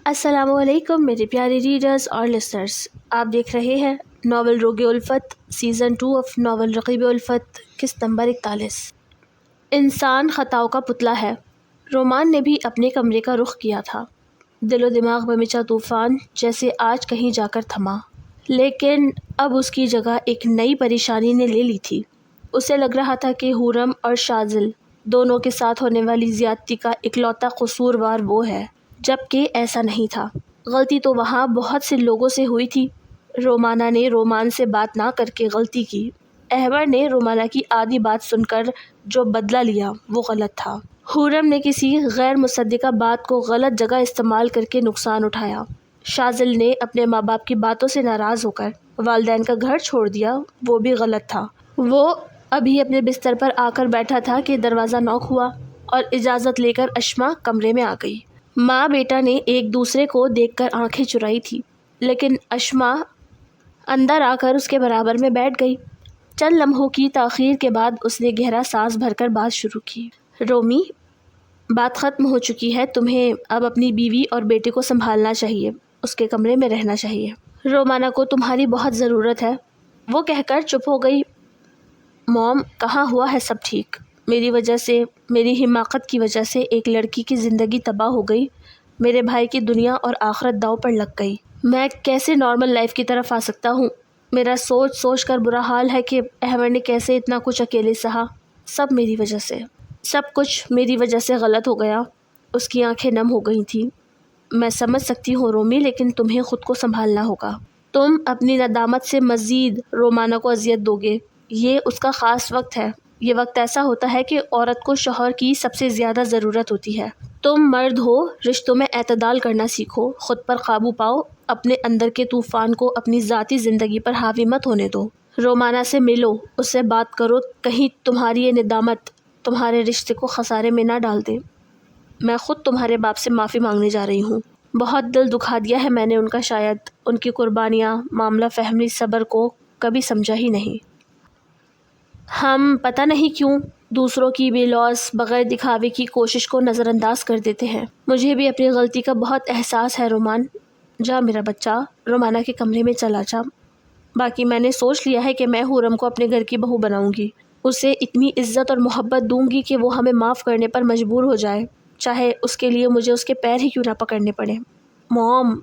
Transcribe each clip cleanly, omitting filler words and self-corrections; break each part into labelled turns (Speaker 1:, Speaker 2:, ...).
Speaker 1: السلام علیکم میرے پیارے ریڈرز اور لسنرز، آپ دیکھ رہے ہیں ناول روگ الفت سیزن 2 آف ناول رقیب الفت قسط نمبر 41۔ انسان خطاؤں کا پتلا ہے۔ رومان نے بھی اپنے کمرے کا رخ کیا تھا، دل و دماغ میں مچا طوفان جیسے آج کہیں جا کر تھما، لیکن اب اس کی جگہ ایک نئی پریشانی نے لے لی تھی۔ اسے لگ رہا تھا کہ حورم اور شاذل دونوں کے ساتھ ہونے والی زیادتی کا اکلوتا قصوروار وہ ہے، جبکہ ایسا نہیں تھا۔ غلطی تو وہاں بہت سے لوگوں سے ہوئی تھی۔ رومانہ نے رومان سے بات نہ کر کے غلطی کی۔ احمد نے رومانہ کی آدھی بات سن کر جو بدلہ لیا وہ غلط تھا۔ حورم نے کسی غیر مصدقہ بات کو غلط جگہ استعمال کر کے نقصان اٹھایا۔ شاذل نے اپنے ماں باپ کی باتوں سے ناراض ہو کر والدین کا گھر چھوڑ دیا، وہ بھی غلط تھا۔ وہ ابھی اپنے بستر پر آ کر بیٹھا تھا کہ دروازہ نوک ہوا اور اجازت لے کر اشما کمرے میں آ گئی۔ ماں بیٹا نے ایک دوسرے کو دیکھ کر آنکھیں چرائی تھی، لیکن اشما اندر آ کر اس کے برابر میں بیٹھ گئی۔ چند لمحوں کی تاخیر کے بعد اس نے گہرا سانس بھر کر بات شروع کی۔ رومی، بات ختم ہو چکی ہے، تمہیں اب اپنی بیوی اور بیٹے کو سنبھالنا چاہیے، اس کے کمرے میں رہنا چاہیے۔ رومانہ کو تمہاری بہت ضرورت ہے، وہ کہہ کر چپ ہو گئی۔ موم، کہاں ہوا ہے سب ٹھیک؟ میری وجہ سے، میری حماقت کی وجہ سے ایک لڑکی کی زندگی تباہ ہو گئی، میرے بھائی کی دنیا اور آخرت داؤ پر لگ گئی۔ میں کیسے نارمل لائف کی طرف آ سکتا ہوں؟ میرا سوچ سوچ کر برا حال ہے کہ احمد نے کیسے اتنا کچھ اکیلے سہا۔ سب میری وجہ سے، سب کچھ میری وجہ سے غلط ہو گیا۔ اس کی آنکھیں نم ہو گئی تھیں۔ میں سمجھ سکتی ہوں رومی، لیکن تمہیں خود کو سنبھالنا ہوگا۔ تم اپنی ندامت سے مزید رومانہ کو اذیت دو گے۔ یہ اس کا خاص وقت ہے۔ یہ وقت ایسا ہوتا ہے کہ عورت کو شوہر کی سب سے زیادہ ضرورت ہوتی ہے۔ تم مرد ہو، رشتوں میں اعتدال کرنا سیکھو، خود پر قابو پاؤ، اپنے اندر کے طوفان کو اپنی ذاتی زندگی پر حاوی مت ہونے دو۔ رومانہ سے ملو، اس سے بات کرو، کہیں تمہاری یہ ندامت تمہارے رشتے کو خسارے میں نہ ڈال دے۔ میں خود تمہارے باپ سے معافی مانگنے جا رہی ہوں۔ بہت دل دکھا دیا ہے میں نے ان کا، شاید ان کی قربانیاں، معاملہ فہمی، صبر کو کبھی سمجھا ہی نہیں۔ ہم پتہ نہیں کیوں دوسروں کی بے لوث بغیر دکھاوے کی کوشش کو نظر انداز کر دیتے ہیں۔ مجھے بھی اپنی غلطی کا بہت احساس ہے رومان۔ جا میرا بچہ، رومانہ کے کمرے میں چلا جا۔ باقی میں نے سوچ لیا ہے کہ میں حورم کو اپنے گھر کی بہو بناؤں گی، اسے اتنی عزت اور محبت دوں گی کہ وہ ہمیں معاف کرنے پر مجبور ہو جائے، چاہے اس کے لیے مجھے اس کے پیر ہی کیوں نہ پکڑنے پڑے۔ موم،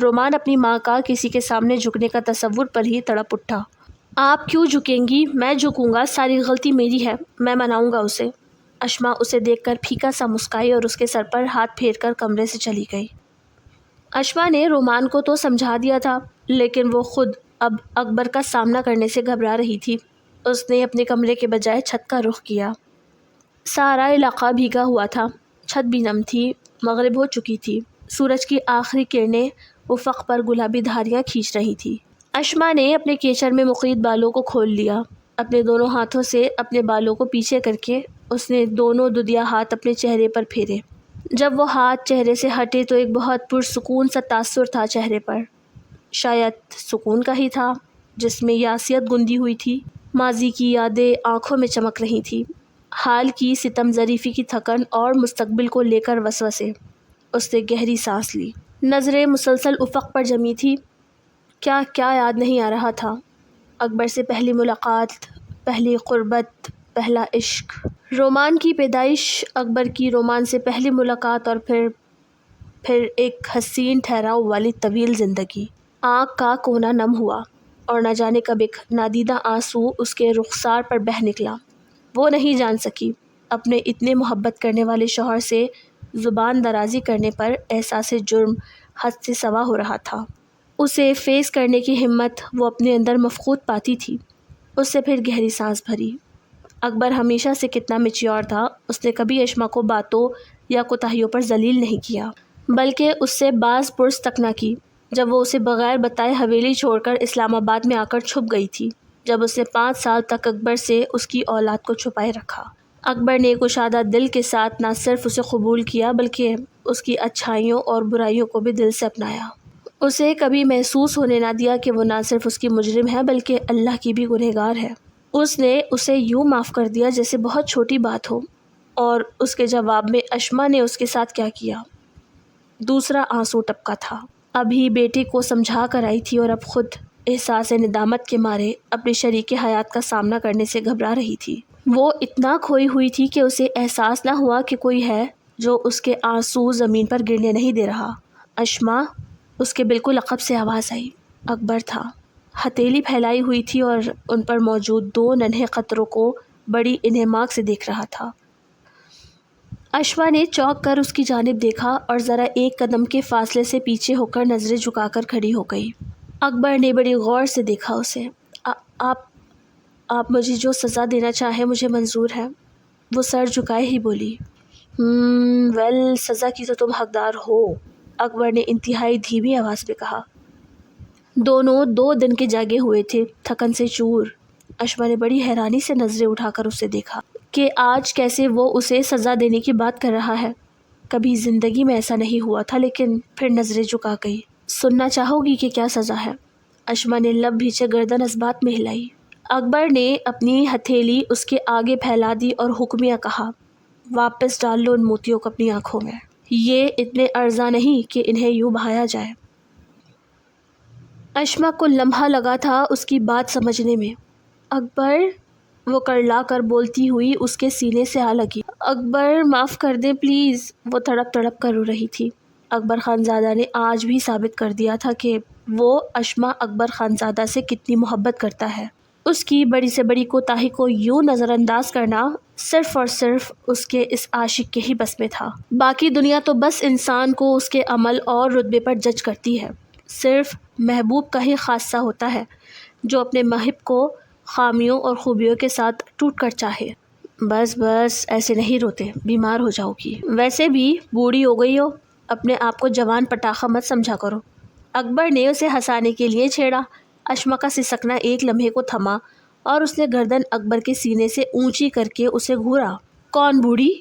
Speaker 1: رومان اپنی ماں کا کسی کے سامنے جھکنے کا تصور پر ہی تڑپ اٹھا۔ آپ کیوں جھکیں گی؟ میں جھکوں گا، ساری غلطی میری ہے، میں مناؤں گا اسے۔ اشما اسے دیکھ کر پھیکا سا مسکرائی اور اس کے سر پر ہاتھ پھیر کر کمرے سے چلی گئی۔ اشما نے رومان کو تو سمجھا دیا تھا، لیکن وہ خود اب اکبر کا سامنا کرنے سے گھبرا رہی تھی۔ اس نے اپنے کمرے کے بجائے چھت کا رخ کیا۔ سارا علاقہ بھیگا ہوا تھا، چھت بھی نم تھی، مغرب ہو چکی تھی، سورج کی آخری کرنیں افق پر گلابی دھاریاں کھینچ رہی تھی۔ اشما نے اپنے کیچڑ میں مقید بالوں کو کھول لیا۔ اپنے دونوں ہاتھوں سے اپنے بالوں کو پیچھے کر کے اس نے دونوں ددیا ہاتھ اپنے چہرے پر پھیرے۔ جب وہ ہاتھ چہرے سے ہٹے تو ایک بہت پرسکون سا تاثر تھا چہرے پر، شاید سکون کا ہی تھا جس میں یاسیت گندی ہوئی تھی۔ ماضی کی یادیں آنکھوں میں چمک رہی تھی، حال کی ستم ظریفی کی تھکن اور مستقبل کو لے کر وسوسے۔ اس نے گہری سانس لی، نظریں مسلسل افق پر جمی تھی۔ کیا کیا یاد نہیں آ رہا تھا؟ اکبر سے پہلی ملاقات، پہلی قربت، پہلا عشق، رومان کی پیدائش، اکبر کی رومان سے پہلی ملاقات اور پھر ایک حسین ٹھہراؤ والی طویل زندگی۔ آنکھ کا کونا نم ہوا اور نہ جانے کب ایک نادیدہ آنسو اس کے رخسار پر بہہ نکلا۔ وہ نہیں جان سکی اپنے اتنے محبت کرنے والے شوہر سے زبان درازی کرنے پر احساس جرم حد سے سوا ہو رہا تھا۔ اسے فیس کرنے کی ہمت وہ اپنے اندر مفقود پاتی تھی۔ اس سے پھر گہری سانس بھری۔ اکبر ہمیشہ سے کتنا میچیور تھا، اس نے کبھی اشما کو باتوں یا کوتاہیوں پر ذلیل نہیں کیا، بلکہ اس سے باز پرس تک نہ کی۔ جب وہ اسے بغیر بتائے حویلی چھوڑ کر اسلام آباد میں آ کر چھپ گئی تھی، جب اس نے 5 سال تک اکبر سے اس کی اولاد کو چھپائے رکھا، اکبر نے کشادہ دل کے ساتھ نہ صرف اسے قبول کیا بلکہ اس کی اچھائیوں اور برائیوں کو بھی دل سے اپنایا۔ اسے کبھی محسوس ہونے نہ دیا کہ وہ نہ صرف اس کی مجرم ہے بلکہ اللہ کی بھی گنہگار ہے۔ اس نے اسے یوں معاف کر دیا جیسے بہت چھوٹی بات ہو۔ اور اس کے جواب میں اشما نے اس کے ساتھ کیا کیا؟ دوسرا آنسو ٹپکا تھا۔ ابھی بیٹے کو سمجھا کر آئی تھی اور اب خود احساس ندامت کے مارے اپنے شریک حیات کا سامنا کرنے سے گھبرا رہی تھی۔ وہ اتنا کھوئی ہوئی تھی کہ اسے احساس نہ ہوا کہ کوئی ہے جو اس کے آنسو زمین پر گرنے نہیں دے رہا۔ اشما، اس کے بالکل عقب سے آواز آئی۔ اکبر تھا، ہتھیلی پھیلائی ہوئی تھی اور ان پر موجود 2 ننھے قطروں کو بڑی انہماک سے دیکھ رہا تھا۔ اشما نے چونک کر اس کی جانب دیکھا اور ذرا ایک قدم کے فاصلے سے پیچھے ہو کر نظریں جھکا کر کھڑی ہو گئی۔ اکبر نے بڑی غور سے دیکھا اسے۔ آپ مجھے جو سزا دینا چاہیں مجھے منظور ہے، وہ سر جھکائے ہی بولی۔ ویل، سزا کی تو تم حقدار ہو، اکبر نے انتہائی دھیمی آواز میں کہا۔ دونوں 2 دن کے جاگے ہوئے تھے، تھکن سے چور۔ اشما نے بڑی حیرانی سے نظریں اٹھا کر اسے دیکھا کہ آج کیسے وہ اسے سزا دینے کی بات کر رہا ہے۔ کبھی زندگی میں ایسا نہیں ہوا تھا، لیکن پھر نظریں جھکا گئی۔ سننا چاہو گی کہ کیا سزا ہے؟ اشما نے لب بھیچے گردن اس بات میں ہلائی۔ اکبر نے اپنی ہتھیلی اس کے آگے پھیلا دی اور حکمیہ کہا، واپس ڈال لو ان موتیوں کو اپنی آنکھوں میں۔ یہ اتنے ارزاں نہیں کہ انہیں یوں بہایا جائے۔ اشما کو لمحہ لگا تھا اس کی بات سمجھنے میں۔ اکبر، وہ کرلا کر بولتی ہوئی اس کے سینے سے آ لگی۔ اکبر، معاف کر دیں پلیز، وہ تڑپ تڑپ کر رو رہی تھی۔ اکبر خانزادہ نے آج بھی ثابت کر دیا تھا کہ وہ اشما اکبر خانزادہ سے کتنی محبت کرتا ہے۔ اس کی بڑی سے بڑی کوتاہی کو یوں نظر انداز کرنا صرف اور صرف اس کے اس عاشق کے ہی بس میں تھا۔ باقی دنیا تو بس انسان کو اس کے عمل اور رتبے پر جج کرتی ہے۔ صرف محبوب کا ہی خاصہ ہوتا ہے جو اپنے محب کو خامیوں اور خوبیوں کے ساتھ ٹوٹ کر چاہے۔ بس ایسے نہیں روتے، بیمار ہو جاؤ گی۔ ویسے بھی بوڑھی ہو گئی ہو، اپنے آپ کو جوان پٹاخہ مت سمجھا کرو۔ اکبر نے اسے ہنسانے کے لیے چھیڑا۔ اشما کا سسکنا ایک لمحے کو تھما اور اس نے گردن اکبر کے سینے سے اونچی کر کے اسے گھورا۔ کون بوڑھی؟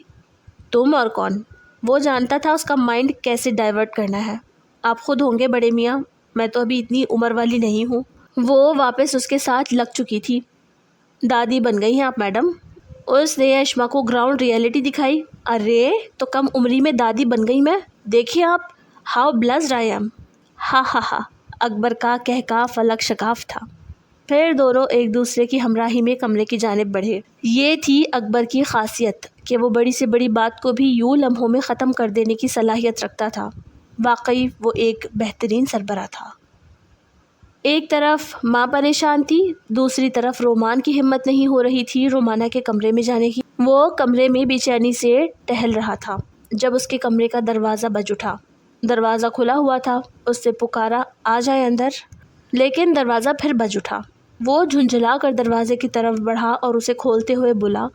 Speaker 1: تم اور کون؟ وہ جانتا تھا اس کا مائنڈ کیسے ڈائیورٹ کرنا ہے۔ آپ خود ہوں گے بڑے میاں، میں تو ابھی اتنی عمر والی نہیں ہوں۔ وہ واپس اس کے ساتھ لگ چکی تھی۔ دادی بن گئی ہیں آپ میڈم، اس نے اشما کو گراؤنڈ ریئلٹی دکھائی۔ ارے تو کم عمری میں دادی بن گئی میں، دیکھیے آپ، ہاؤ بلسڈ آئی ایم۔ ہاں ہاں ہاں، اکبر کا کہکا فلک شگاف تھا۔ پھر دونوں ایک دوسرے کی ہمراہی میں کمرے کی جانب بڑھے۔ یہ تھی اکبر کی خاصیت کہ وہ بڑی سے بڑی بات کو بھی یوں لمحوں میں ختم کر دینے کی صلاحیت رکھتا تھا۔ واقعی وہ ایک بہترین سربراہ تھا۔ ایک طرف ماں پریشان تھی، دوسری طرف رومان کی ہمت نہیں ہو رہی تھی رومانہ کے کمرے میں جانے کی۔ وہ کمرے میں بے چینی سے ٹہل رہا تھا جب اس کے کمرے کا دروازہ بج اٹھا۔ دروازہ کھلا ہوا تھا، اس سے پکارا، آ جائے اندر، لیکن دروازہ پھر بج اٹھا۔ وہ جھنجھلا کر دروازے کی طرف بڑھا اور اسے کھولتے ہوئے بولا،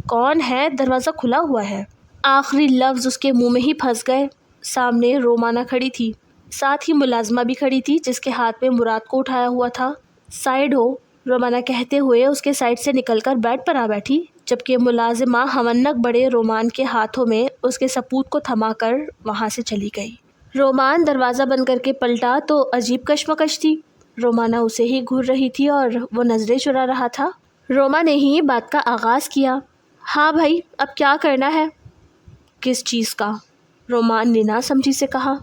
Speaker 1: کون ہے؟ دروازہ کھلا ہوا ہے۔ آخری لفظ اس کے منہ میں ہی پھنس گئے۔ سامنے رومانہ کھڑی تھی، ساتھ ہی ملازمہ بھی کھڑی تھی جس کے ہاتھ میں مراد کو اٹھایا ہوا تھا۔ سائڈ ہو، رومانہ کہتے ہوئے اس کے سائڈ سے نکل کر بیڈ پر آ بیٹھی، جبکہ ملازمہ ہونک بڑے رومان کے ہاتھوں میں اس کے سپوت کو تھما کر وہاں سے چلی گئی۔ رومان دروازہ بند کر کے پلٹا تو عجیب کشمکش تھی۔ رومانہ اسے ہی گھور رہی تھی اور وہ نظریں چرا رہا تھا۔ روما نے ہی بات کا آغاز کیا، ہاں بھائی، اب کیا کرنا ہے؟ کس چیز کا؟ رومان نے نا سمجھی سے کہا۔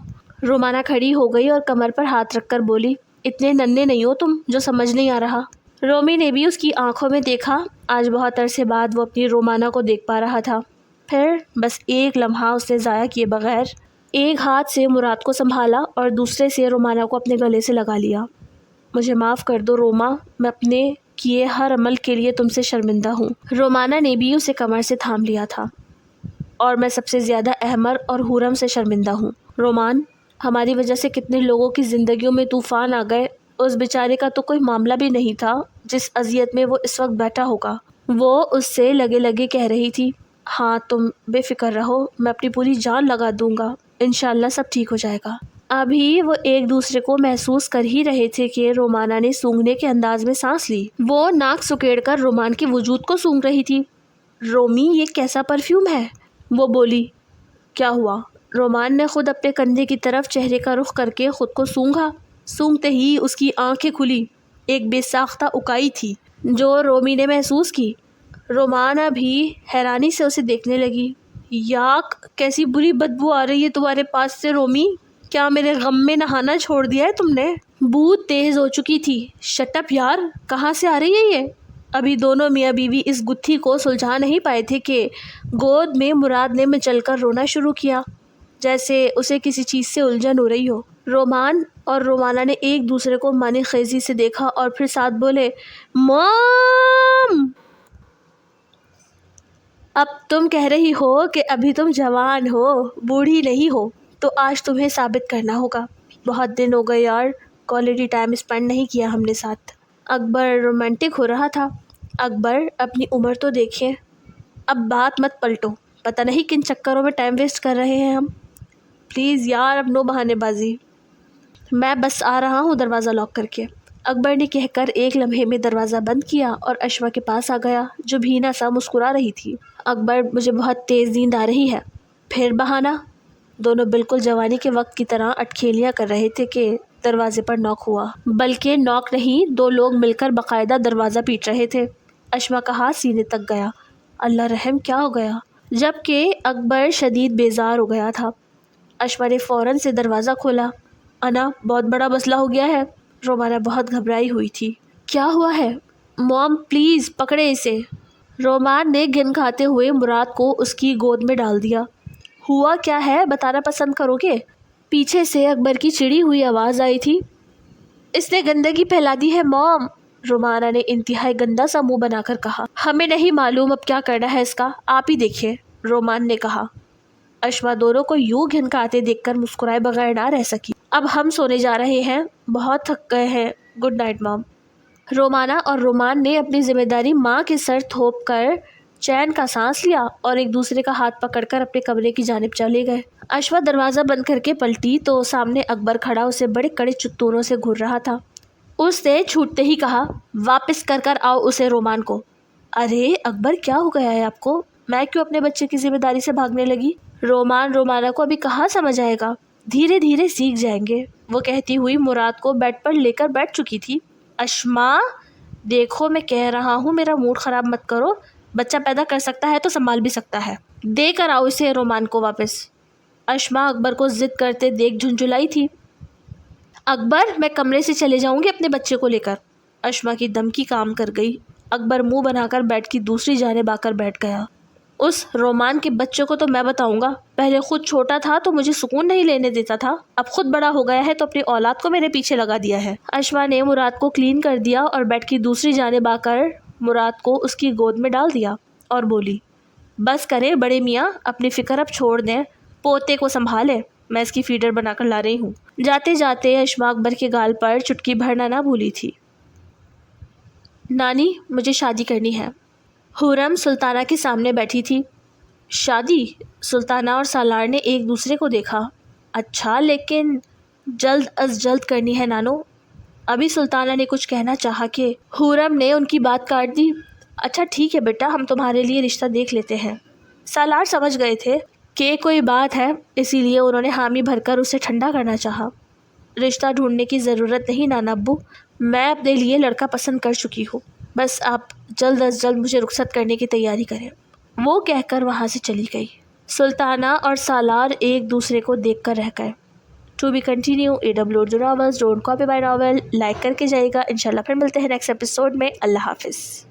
Speaker 1: رومانہ کھڑی ہو گئی اور کمر پر ہاتھ رکھ کر بولی، اتنے ننھے نہیں ہو تم جو سمجھ نہیں آ رہا۔ رومی نے بھی اس کی آنکھوں میں دیکھا۔ آج بہت عرصے بعد وہ اپنی رومانہ کو دیکھ پا رہا تھا۔ پھر بس ایک لمحہ اس نے ضائع کیے بغیر ایک ہاتھ سے مراد کو سنبھالا اور دوسرے سے رومانہ کو اپنے گلے سے لگا لیا۔ مجھے معاف کر دو روما، میں اپنے کیے ہر عمل کے لیے تم سے شرمندہ ہوں۔ رومانہ نے بھی اسے کمر سے تھام لیا تھا۔ اور میں سب سے زیادہ احمر اور حورم سے شرمندہ ہوں۔ رومان، ہماری وجہ سے کتنے لوگوں کی زندگیوں میں طوفان آ گئے، اس بیچارے کا تو کوئی معاملہ بھی نہیں تھا جس اذیت میں وہ اس وقت بیٹھا ہوگا۔ وہ اس سے لگے لگے کہہ رہی تھی، ہاں تم بے فکر رہو، میں اپنی پوری جان لگا دوں گا، انشاءاللہ سب ٹھیک ہو جائے گا۔ ابھی وہ ایک دوسرے کو محسوس کر ہی رہے تھے کہ رومانہ نے سونگھنے کے انداز میں سانس لی۔ وہ ناک سکیڑ کر رومان کے وجود کو سونگھ رہی تھی۔ رومی، یہ کیسا پرفیوم ہے؟ وہ بولی۔ کیا ہوا؟ رومان نے خود اپنے کندھے کی طرف چہرے کا رخ کر کے خود کو سونگھا۔ سونگتے ہی اس کی آنکھیں کھلی۔ ایک بے ساختہ اکائی تھی جو رومی نے محسوس کی۔ رومانہ بھی حیرانی سے اسے دیکھنے لگی۔ یاک، کیسی بری بدبو آ رہی ہے تمہارے پاس سے رومی، کیا میرے غم میں نہانا چھوڑ دیا ہے تم نے؟ بو تیز ہو چکی تھی۔ شٹ اپ یار، کہاں سے آ رہی ہے یہ؟ ابھی دونوں میاں بیوی اس گتھی کو سلجھا نہیں پائے تھے کہ گود میں مراد نے مچل کر رونا شروع کیا، جیسے اسے کسی چیز سے الجھن ہو رہی ہو۔ رومان اور رومانہ نے ایک دوسرے کو معنی خیزی سے دیکھا اور پھر ساتھ بولے، مام! اب تم کہہ رہی ہو کہ ابھی تم جوان ہو، بوڑھی نہیں ہو، تو آج تمہیں ثابت کرنا ہوگا۔ بہت دن ہو گئے یار، کوالٹی ٹائم اسپینڈ نہیں کیا ہم نے ساتھ۔ اکبر رومانٹک ہو رہا تھا۔ اکبر، اپنی عمر تو دیکھیں، اب بات مت پلٹو، پتہ نہیں کن چکروں میں ٹائم ویسٹ کر رہے ہیں ہم۔ پلیز یار، اب نو بہانے بازی۔ میں بس آ رہا ہوں دروازہ لاک کر کے، اکبر نے کہہ کر ایک لمحے میں دروازہ بند کیا اور اشوا کے پاس آ گیا جو بھینا سا مسکرا رہی تھی۔ اکبر، مجھے بہت تیز نیند آ رہی ہے۔ پھر بہانہ؟ دونوں بالکل جوانی کے وقت کی طرح اٹکھیلیاں کر رہے تھے کہ دروازے پر نوک ہوا، بلکہ نوک نہیں، دو لوگ مل کر باقاعدہ دروازہ پیٹ رہے تھے۔ اشوا کا ہاتھ سینے تک گیا۔ اللہ رحم، کیا ہو گیا؟ جبکہ اکبر شدید بیزار ہو گیا تھا۔ اشوا نے فوراً سے دروازہ کھولا۔ انا، بہت بڑا مسئلہ ہو گیا ہے۔ رومانہ بہت گھبرائی ہوئی تھی۔ کیا ہوا ہے؟ موم پلیز پکڑے اسے۔ رومان نے گھن کھاتے ہوئے مراد کو اس کی گود میں ڈال دیا۔ ہوا کیا ہے، بتانا پسند کرو گے؟ پیچھے سے اکبر کی چڑی ہوئی آواز آئی تھی۔ اس نے گندگی پھیلا دی ہے موم، رومانہ نے انتہائی گندا سا منہ بنا کر کہا۔ ہمیں نہیں معلوم اب کیا کرنا ہے اس کا، آپ ہی دیکھیے، رومان نے کہا۔ اشوا دونوں کو یوں گھن کھاتے دیکھ کر مسکرائے بغیر نہ رہ سکی۔ اب ہم سونے جا رہے ہیں، بہت تھک گئے ہیں، گڈ نائٹ موم۔ رومانہ اور رومان نے اپنی ذمہ داری ماں کے سر تھوپ کر چین کا سانس لیا اور ایک دوسرے کا ہاتھ پکڑ کر اپنے کمرے کی جانب چلے گئے۔ اشوا دروازہ بند کر کے پلٹی تو سامنے اکبر کھڑا اسے بڑے کڑے چتونوں سے گھور رہا تھا۔ اس نے چھوٹتے ہی کہا، واپس کر آؤ اسے رومان کو۔ ارے اکبر، کیا ہو گیا ہے آپ کو؟ میں کیوں اپنے بچے کی ذمہ داری سے بھاگنے لگی؟ رومان رومانہ کو ابھی کہاں سمجھ آئے گا، دھیرے دھیرے سیکھ جائیں گے، وہ کہتی ہوئی مراد کو بیڈ پر لے کر بیٹھ چکی تھی۔ اشما، دیکھو میں کہہ رہا ہوں، میرا موڈ خراب مت کرو، بچہ پیدا کر سکتا ہے تو سنبھال بھی سکتا ہے، دے کر آؤ اسے رومان کو واپس۔ اشما اکبر کو ضد کرتے دیکھ جھنجھلائی تھی۔ اکبر، میں کمرے سے چلے جاؤں گی اپنے بچے کو لے کر۔ اشما کی دھمکی کام کر گئی۔ اکبر منہ بنا کر بیڈ کی دوسری جانب آ کر بیٹھ گیا۔ اس رومان کے بچے کو تو میں بتاؤں گا، پہلے خود چھوٹا تھا تو مجھے سکون نہیں لینے دیتا تھا، اب خود بڑا ہو گیا ہے تو اپنی اولاد کو میرے پیچھے لگا دیا ہے۔ اشوا نے مراد کو کلین کر دیا اور بیڈ کی دوسری جانب آ کر مراد کو اس کی گود میں ڈال دیا اور بولی، بس کرے بڑے میاں، اپنی فکر اب چھوڑ دیں، پوتے کو سنبھالے، میں اس کی فیڈر بنا کر لا رہی ہوں۔ جاتے جاتے اشما اکبر کے گال پر چٹکی بھرنا نہ بھولی تھی۔ نانی، مجھے شادی کرنی ہے۔ حورم سلطانہ کے سامنے بیٹھی تھی۔ شادی؟ سلطانہ اور سالار نے ایک دوسرے کو دیکھا۔ اچھا، لیکن جلد از جلد کرنی ہے نانو۔ ابھی سلطانہ نے کچھ کہنا چاہا کہ حورم نے ان کی بات کاٹ دی۔ اچھا ٹھیک ہے بیٹا، ہم تمہارے لیے رشتہ دیکھ لیتے ہیں۔ سالار سمجھ گئے تھے کہ کوئی بات ہے، اسی لیے انہوں نے حامی بھر کر اسے ٹھنڈا کرنا چاہا۔ رشتہ ڈھونڈنے کی ضرورت نہیں نانا ابو، میں اپنے لیے لڑکا پسند کر چکی ہوں، بس آپ جلد از جلد مجھے رخصت کرنے کی تیاری کریں، وہ کہہ کر وہاں سے چلی گئی۔ سلطانہ اور سالار ایک دوسرے کو دیکھ کر رہ گئے۔ To be continue, AW Urdu novels, don't copy my novel, like کر کے جائے گا۔ انشاءاللہ پھر ملتے ہیں نیکسٹ ایپیسوڈ میں۔ اللہ حافظ۔